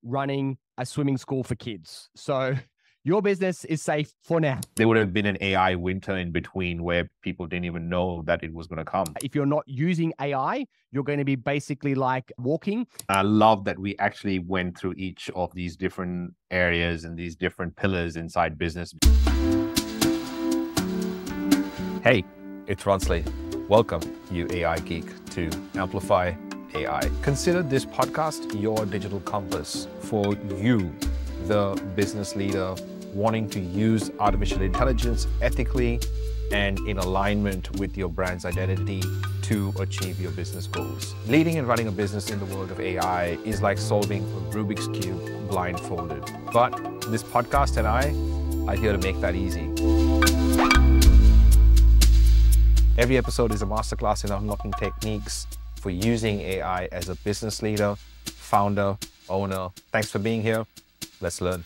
running a swimming school for kids. So your business is safe for now. There would have been an AI winter in between where people didn't even know that it was going to come. If you're not using AI, you're going to be basically like walking. I love that we actually went through each of these different areas and these different pillars inside business. Hey, it's Ronsley. Welcome, you AI geek, to Amplify AI. Consider this podcast your digital compass for you, the business leader wanting to use artificial intelligence ethically and in alignment with your brand's identity to achieve your business goals. Leading and running a business in the world of AI is like solving a Rubik's Cube blindfolded. But this podcast and I are here to make that easy. Every episode is a masterclass in unlocking techniques for using AI as a business leader, founder, owner. Thanks for being here. Let's learn.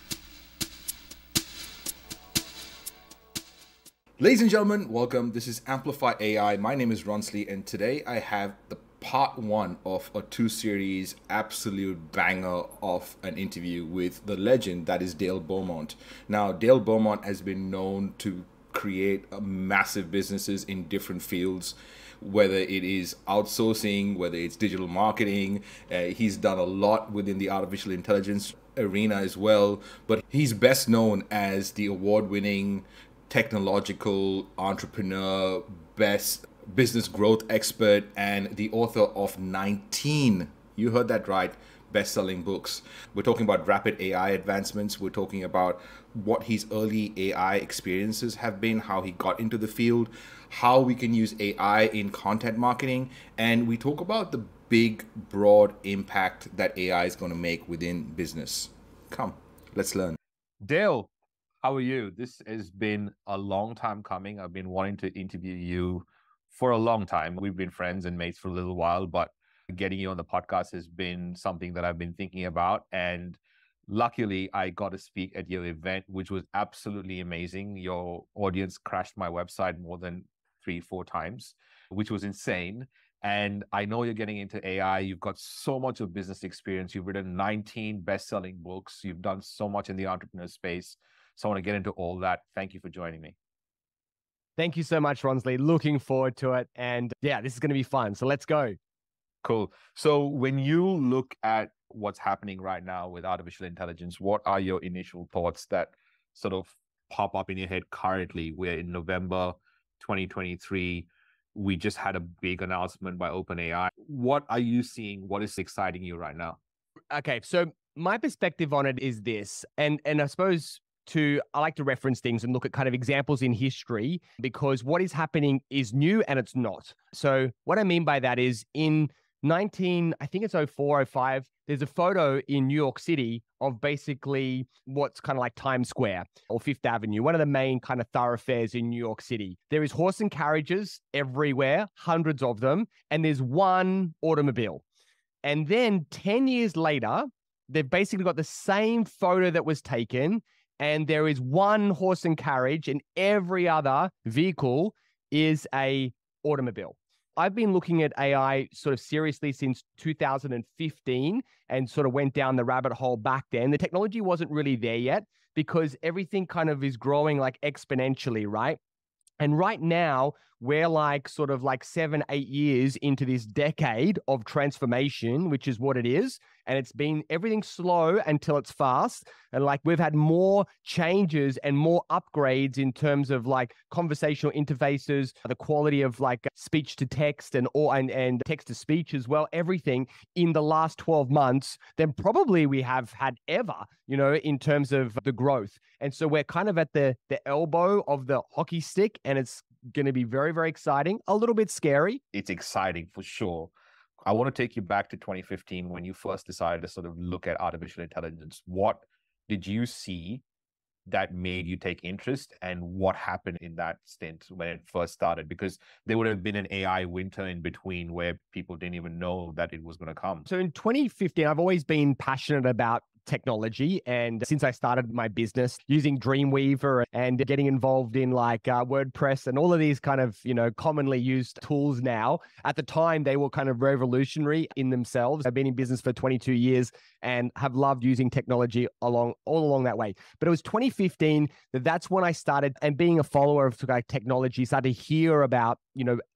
Ladies and gentlemen, welcome. This is Amplify AI. My name is Ronsley, and today I have the part one of a two-series absolute banger of an interview with the legend that is Dale Beaumont. Now, Dale Beaumont has been known to create massive businesses in different fields, whether it is outsourcing, whether it's digital marketing. He's done a lot within the artificial intelligence arena as well, but he's best known as the award-winning technological entrepreneur, best business growth expert, and the author of 19, you heard that right, best-selling books. We're talking about rapid AI advancements. We're talking about what his early AI experiences have been, how he got into the field, how we can use AI in content marketing, and we talk about the big, broad impact that AI is going to make within business. Come, let's learn. Dale, how are you? This has been a long time coming. I've been wanting to interview you for a long time. We've been friends and mates for a little while, but getting you on the podcast has been something that I've been thinking about. And luckily, I got to speak at your event, which was absolutely amazing. Your audience crashed my website more than 3-4 times, which was insane. And I know you're getting into AI. You've got so much of business experience. You've written 19 best-selling books. You've done so much in the entrepreneur space. So I want to get into all that. Thank you for joining me. Thank you so much, Ronsley. Looking forward to it. And yeah, this is going to be fun. So let's go. Cool. So when you look at what's happening right now with artificial intelligence, what are your initial thoughts that sort of pop up in your head currently? We're in November 2023. We just had a big announcement by OpenAI. What are you seeing? What is exciting you right now? Okay, so my perspective on it is this, and I suppose I like to reference things and look at kind of examples in history, because what is happening is new and it's not. So what I mean by that is in I think it's 04, 05, there's a photo in New York City of basically what's kind of like Times Square or Fifth Avenue, one of the main kind of thoroughfares in New York City. There is horse and carriages everywhere, hundreds of them, and there's one automobile. And then 10 years later, they've basically got the same photo that was taken, and there is one horse and carriage, and every other vehicle is a automobile. I've been looking at AI sort of seriously since 2015 and sort of went down the rabbit hole back then. The technology wasn't really there yet because everything kind of is growing like exponentially, right? And right now, we're like sort of like 7-8 years into this decade of transformation, which is what it is. And it's been everything slow until it's fast. And like we've had more changes and more upgrades in terms of like conversational interfaces, the quality of like speech to text and text to speech as well, everything in the last 12 months than probably we have had ever, in terms of the growth. And so we're kind of at the elbow of the hockey stick, and it's going to be very, very exciting, a little bit scary. It's exciting for sure. I want to take you back to 2015 when you first decided to sort of look at artificial intelligence. What did you see that made you take interest, and what happened in that stint when it first started? Because there would have been an AI winter in between where people didn't even know that it was going to come. So in 2015, I've always been passionate about technology. And since I started my business using Dreamweaver and getting involved in like WordPress and all of these kind of, commonly used tools now, at the time, they were kind of revolutionary in themselves. I've been in business for 22 years and have loved using technology all along that way. But it was 2015 that's when I started, and being a follower of like technology, started to hear about,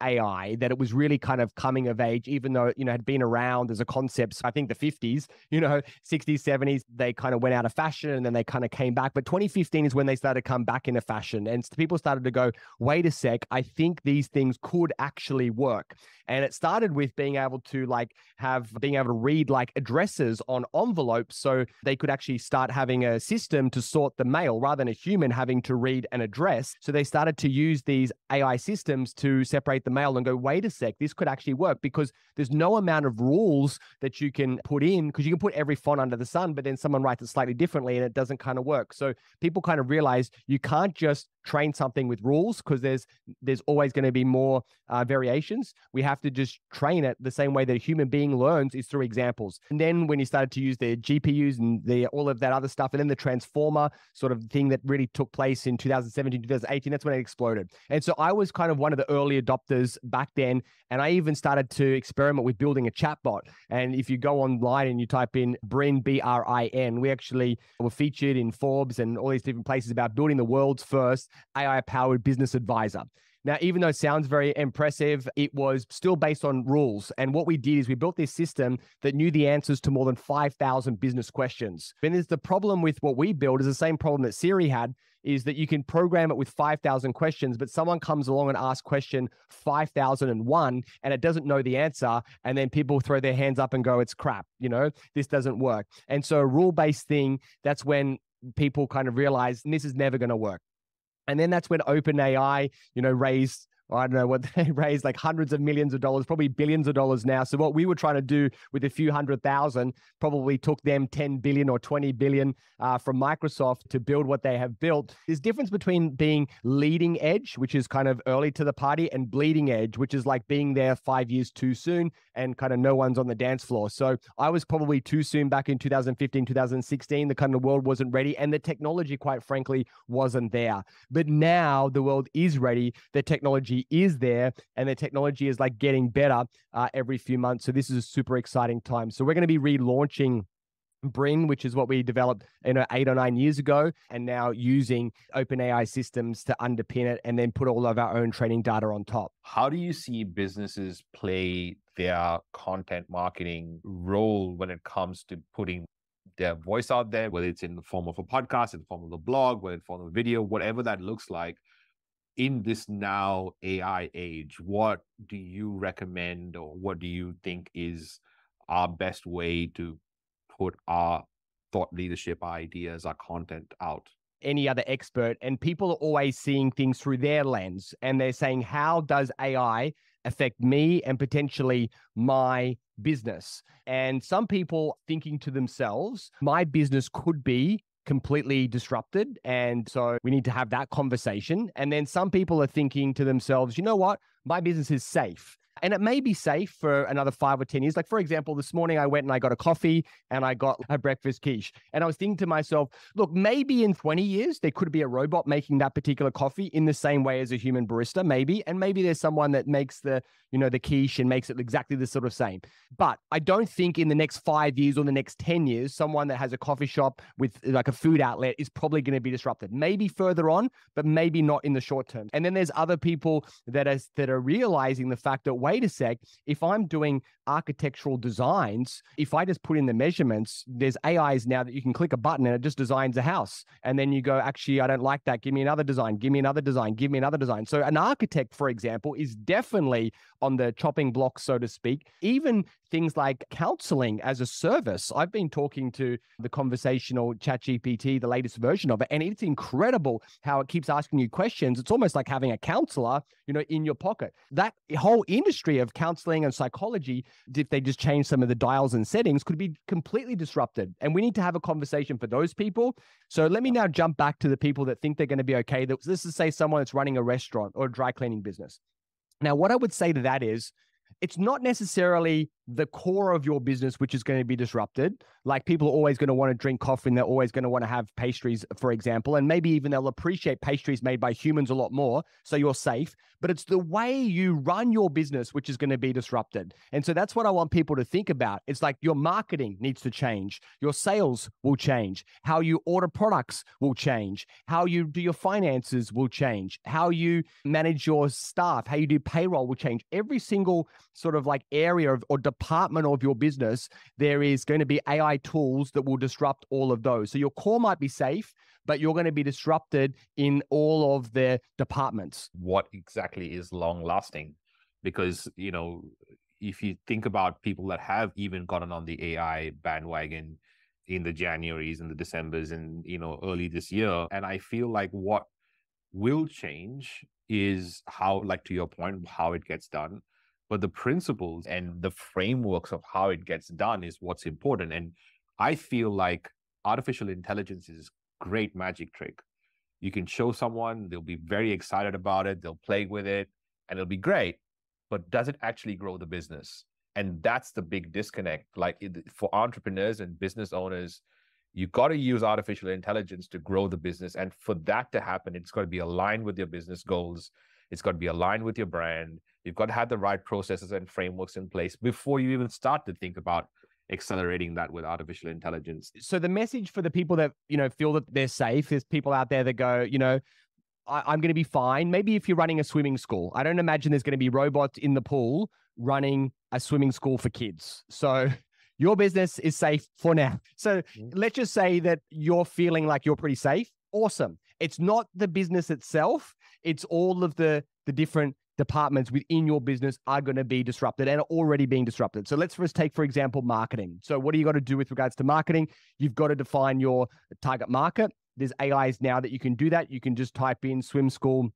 AI, that it was really kind of coming of age, even though, it had been around as a concept. So I think the 50s, 60s, 70s, they kind of went out of fashion and then they kind of came back. But 2015 is when they started to come back into fashion. And people started to go, wait a sec, I think these things could actually work. And it started with being able to read like addresses on envelopes, so they could actually start having a system to sort the mail rather than a human having to read an address. So they started to use these AI systems to separate the mail and go, wait a sec, this could actually work, because there's no amount of rules that you can put in, because you can put every font under the sun, but then someone writes it slightly differently and it doesn't kind of work. So people kind of realize you can't just train something with rules, because there's always going to be more variations. We have to just train it the same way that a human being learns, is through examples. And then when you started to use the GPUs and all of that other stuff, and then the transformer sort of thing that really took place in 2017, 2018, that's when it exploded. And so I was kind of one of the early adopters back then. And I even started to experiment with building a chatbot. And if you go online and you type in Brin, BRIN, we actually were featured in Forbes and all these different places about building the world's first AI-powered business advisor. Now, even though it sounds very impressive, it was still based on rules. And what we did is we built this system that knew the answers to more than 5,000 business questions. And the problem with what we built is the same problem that Siri had, is that you can program it with 5,000 questions, but someone comes along and asks question 5,001 and it doesn't know the answer. And then people throw their hands up and go, it's crap, this doesn't work. And so a rule-based thing, that's when people kind of realize this is never going to work. And then that's when OpenAI, raised, I don't know what they raised, like hundreds of millions of dollars, probably billions of dollars now. So what we were trying to do with a few 100,000 probably took them 10 billion or 20 billion from Microsoft to build what they have built. There's difference between being leading edge, which is kind of early to the party, and bleeding edge, which is like being there 5 years too soon and kind of no one's on the dance floor. So I was probably too soon back in 2015, 2016. The kind of world wasn't ready, and the technology, quite frankly, wasn't there. But now the world is ready. The technology is there, and the technology is like getting better every few months. So this is a super exciting time. So we're going to be relaunching Brin, which is what we developed 8 or 9 years ago, and now using OpenAI systems to underpin it and then put all of our own training data on top. How do you see businesses play their content marketing role when it comes to putting their voice out there, whether it's in the form of a podcast, in the form of a blog, whether it's in the form of a video, whatever that looks like? In this now AI age, what do you recommend, or what do you think is our best way to put our thought leadership ideas, our content out? Any other expert, and people are always seeing things through their lens, and they're saying, how does AI affect me and potentially my business? And some people thinking to themselves, my business could be completely disrupted, and so we need to have that conversation. And then some people are thinking to themselves, you know what, my business is safe. And it may be safe for another 5 or 10 years. Like, for example, this morning I went and I got a coffee and I got a breakfast quiche. And I was thinking to myself, look, maybe in 20 years, there could be a robot making that particular coffee in the same way as a human barista, maybe. And maybe there's someone that makes the quiche and makes it exactly the sort of same. But I don't think in the next 5 years or the next 10 years, someone that has a coffee shop with like a food outlet is probably going to be disrupted. Maybe further on, but maybe not in the short term. And then there's other people that are realizing the fact that, wait a sec, if I'm doing architectural designs, if I just put in the measurements, there's AIs now that you can click a button and it just designs a house. And then you go, actually, I don't like that. Give me another design. Give me another design. Give me another design. So an architect, for example, is definitely on the chopping block, so to speak. Even things like counseling as a service. I've been talking to the conversational ChatGPT, the latest version of it, and it's incredible how it keeps asking you questions. It's almost like having a counselor, in your pocket. That whole industry of counseling and psychology, if they just change some of the dials and settings, could be completely disrupted. And we need to have a conversation for those people. So let me now jump back to the people that think they're going to be okay. This is, say, someone that's running a restaurant or a dry cleaning business. Now, what I would say to that is, it's not necessarily the core of your business which is going to be disrupted. Like people are always going to want to drink coffee and they're always going to want to have pastries, for example, and maybe even they'll appreciate pastries made by humans a lot more, so you're safe. But it's the way you run your business which is going to be disrupted. And so that's what I want people to think about. It's like your marketing needs to change. Your sales will change. How you order products will change. How you do your finances will change. How you manage your staff, how you do payroll will change. Every single sort of like area or department of your business, there is going to be AI tools that will disrupt all of those. So your core might be safe, but you're going to be disrupted in all of the departments. What exactly is long lasting? Because, if you think about people that have even gotten on the AI bandwagon in the Januaries and the Decembers and, early this year, and I feel like what will change is how, like to your point, how it gets done. But the principles and the frameworks of how it gets done is what's important. And I feel like artificial intelligence is a great magic trick. You can show someone, they'll be very excited about it, they'll play with it, and it'll be great. But does it actually grow the business? And that's the big disconnect. Like for entrepreneurs and business owners, you got to use artificial intelligence to grow the business. And for that to happen, it's got to be aligned with your business goals. It's got to be aligned with your brand. You've got to have the right processes and frameworks in place before you even start to think about accelerating that with artificial intelligence. So the message for the people that, feel that they're safe, there's people out there that go, I'm going to be fine. Maybe if you're running a swimming school, I don't imagine there's going to be robots in the pool running a swimming school for kids. So your business is safe for now. So let's just say that you're feeling like you're pretty safe. Awesome. It's not the business itself. It's all of the different departments within your business are going to be disrupted and are already being disrupted. So let's first take, for example, marketing. So what do you got to do with regards to marketing? You've got to define your target market. There's AIs now that you can do that. You can just type in swim school,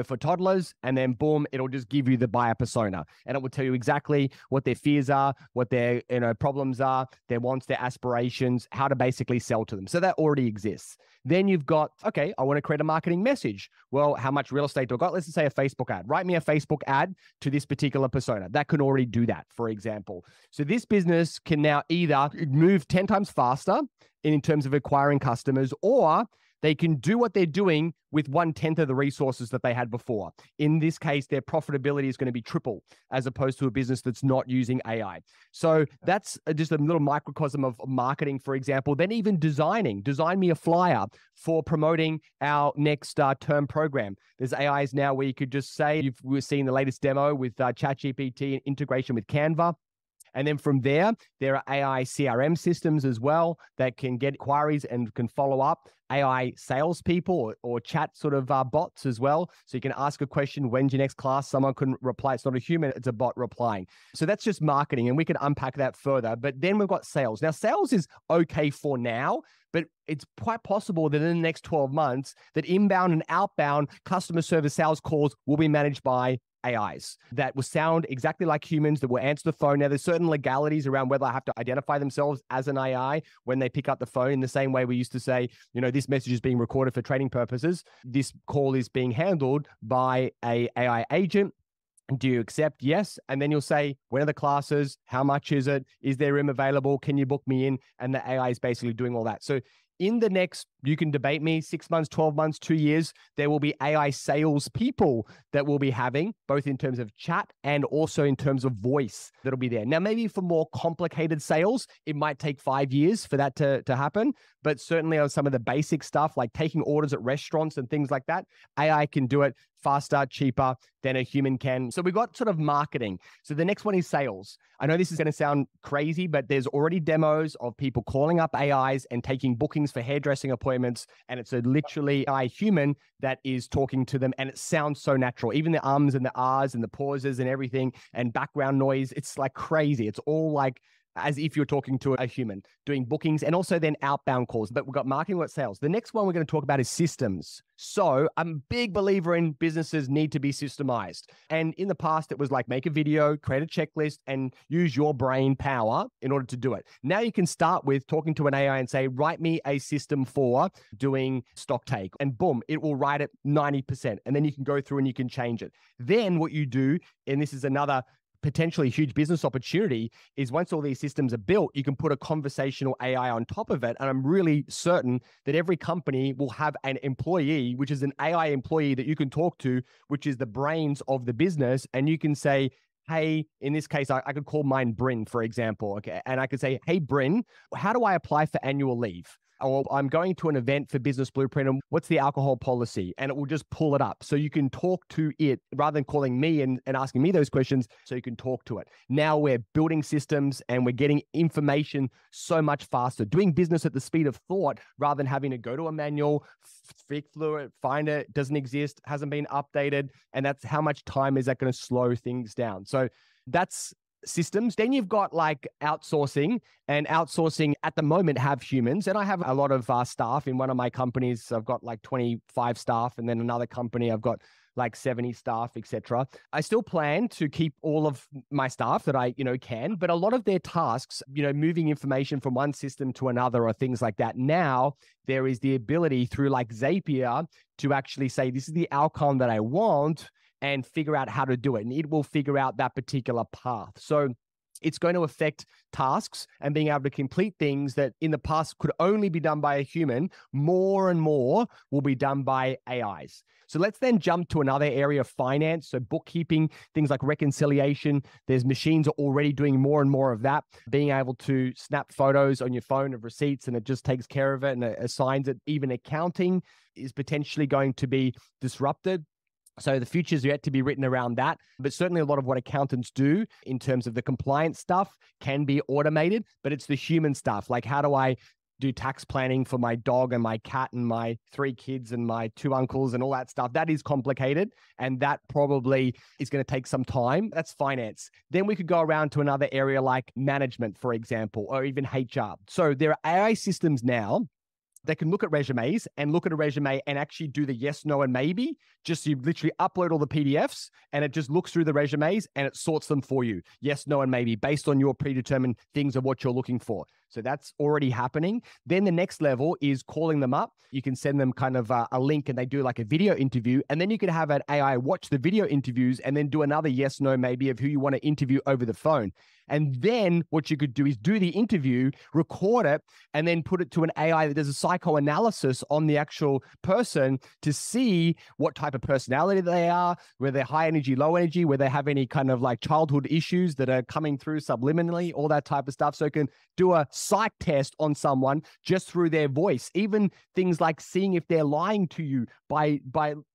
for toddlers, and then boom, it'll just give you the buyer persona, and it will tell you exactly what their fears are, what their problems are, their wants, their aspirations, how to basically sell to them. So that already exists. Then you've got, okay, I want to create a marketing message. Well, how much real estate do I got? Let's just say a Facebook ad. Write me a Facebook ad to this particular persona. That can already do that, for example. So this business can now either move 10 times faster in terms of acquiring customers, or they can do what they're doing with 1/10 of the resources that they had before. In this case, their profitability is going to be triple as opposed to a business that's not using AI. So that's just a little microcosm of marketing, for example. Then even design me a flyer for promoting our next term program. There's AIs now where you could just say, we've seen the latest demo with ChatGPT and integration with Canva. And then from there are AI CRM systems as well that can get inquiries and can follow up. AI salespeople or chat sort of bots as well. So you can ask a question, when's your next class? Someone can reply. It's not a human, it's a bot replying. So that's just marketing, and we can unpack that further. But then we've got sales. Now, sales is okay for now, but it's quite possible that in the next 12 months that inbound and outbound customer service sales calls will be managed by AIs that will sound exactly like humans, that will answer the phone. Now, there's certain legalities around whether I have to identify themselves as an AI when they pick up the phone, in the same way we used to say, this message is being recorded for training purposes. This call is being handled by a AI agent. Do you accept? Yes. And then you'll say, when are the classes? How much is it? Is there room available? Can you book me in? And the AI is basically doing all that. So in the next, you can debate me, 6 months, 12 months, 2 years, there will be AI sales people that we'll be having, both in terms of chat and also in terms of voice that'll be there. Now, maybe for more complicated sales, it might take 5 years for that to happen. But certainly on some of the basic stuff, like taking orders at restaurants and things like that, AI can do it faster, cheaper than a human can. So we've got sort of marketing. So the next one is sales. I know this is going to sound crazy, but there's already demos of people calling up AIs and taking bookings for hairdressing appointments. And it's a literally AI human that is talking to them. And it sounds so natural. Even the ums and the ahs and the pauses and everything and background noise, it's like crazy. It's all like as if you're talking to a human, doing bookings and also then outbound calls. But we've got marketing, we've got sales. The next one we're going to talk about is systems. So I'm a big believer in businesses need to be systemized. And in the past, it was like make a video, create a checklist, and use your brain power in order to do it. Now you can start with talking to an AI and say, write me a system for doing stock take. And boom, it will write it 90%. And then you can go through and you can change it. Then what you do, and this is another potentially huge business opportunity is once all these systems are built, you can put a conversational AI on top of it. And I'm really certain that every company will have an employee, which is an AI employee that you can talk to, which is the brains of the business. And you can say, hey, in this case, I could call mine Bryn, for example. Okay. And I could say, hey, Bryn, how do I apply for annual leave? Or I'm going to an event for Business Blueprint, and what's the alcohol policy? And it will just pull it up. So you can talk to it rather than calling me and asking me those questions, so you can talk to it. Now we're building systems and we're getting information so much faster, doing business at the speed of thought rather than having to go to a manual, flick through it, find it, doesn't exist, hasn't been updated. And that's how much time is that going to slow things down. So that's systems. Then you've got like outsourcing, and outsourcing at the moment have humans. And I have a lot of staff in one of my companies. I've got like 25 staff, and then another company I've got like 70 staff, etc. I still plan to keep all of my staff that I, can, but a lot of their tasks, moving information from one system to another or things like that. Now there is the ability through like Zapier to actually say, this is the outcome that I want, and figure out how to do it. And it will figure out that particular path. So it's going to affect tasks and being able to complete things that in the past could only be done by a human. More and more will be done by AIs. So let's then jump to another area of finance. So bookkeeping, things like reconciliation. There's machines are already doing more and more of that. Being able to snap photos on your phone of receipts and it just takes care of it and it assigns it. Even accounting is potentially going to be disrupted. So the future's yet to be written around that, but certainly a lot of what accountants do in terms of the compliance stuff can be automated, but it's the human stuff. Like, how do I do tax planning for my dog and my cat and my 3 kids and my 2 uncles and all that stuff? That is complicated, and that probably is going to take some time. That's finance. Then we could go around to another area like management, for example, or even HR. So there are AI systems now. They can look at resumes and look at a resume and actually do the yes, no, and maybe. Just you literally upload all the PDFs and it just looks through the resumes and it sorts them for you. Yes, no, and maybe based on your predetermined things of what you're looking for. So that's already happening. Then the next level is calling them up. You can send them kind of a link and they do like a video interview. And then you could have an AI watch the video interviews and then do another yes, no, maybe of who you want to interview over the phone. And then what you could do is do the interview, record it, and then put it to an AI that does a psychoanalysis on the actual person to see what type of personality they are, whether they're high energy, low energy, whether they have any kind of like childhood issues that are coming through subliminally, all that type of stuff. So it can do a psych test on someone just through their voice. Even things like seeing if they're lying to you by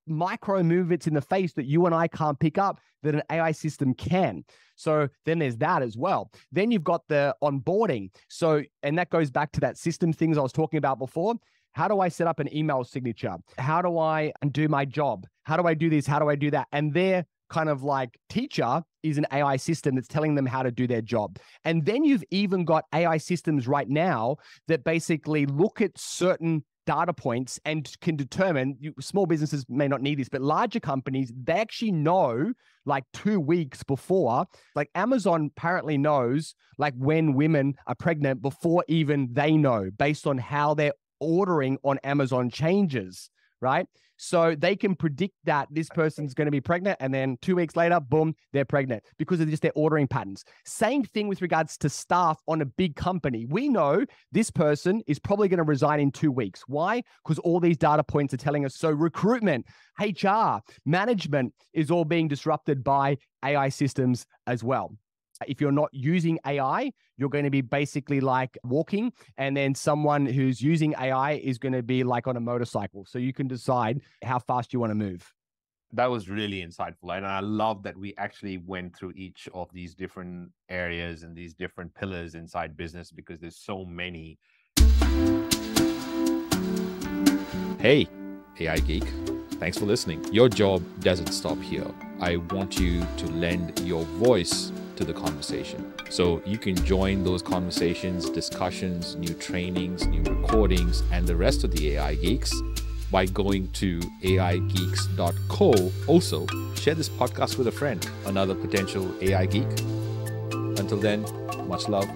micro movements in the face that you and I can't pick up that an AI system can. So then there's that as well. Then you've got the onboarding. So, and that goes back to that system things I was talking about before. How do I set up an email signature? How do I do my job? How do I do this? How do I do that? And their kind of like teacher is an AI system that's telling them how to do their job. And then you've even got AI systems right now that basically look at certain data points and can determine, small businesses may not need this, but larger companies, they actually know like 2 weeks before, like Amazon apparently knows like when women are pregnant before even they know, based on how their ordering on Amazon changes, right? So they can predict that this person's going to be pregnant and then 2 weeks later, boom, they're pregnant because of just their ordering patterns. Same thing with regards to staff on a big company. We know this person is probably going to resign in 2 weeks. Why? Because all these data points are telling us. So recruitment, HR, management is all being disrupted by AI systems as well. If you're not using AI, you're going to be basically like walking, and then someone who's using AI is going to be like on a motorcycle. So you can decide how fast you want to move. That was really insightful. And I love that we actually went through each of these different areas and these different pillars inside business, because there's so many. Hey, AI Geek. Thanks for listening. Your job doesn't stop here. I want you to lend your voice to the conversation. So you can join those conversations, discussions, new trainings, new recordings, and the rest of the AI Geeks by going to aigeeks.co. Also, share this podcast with a friend, another potential AI geek. Until then, much love.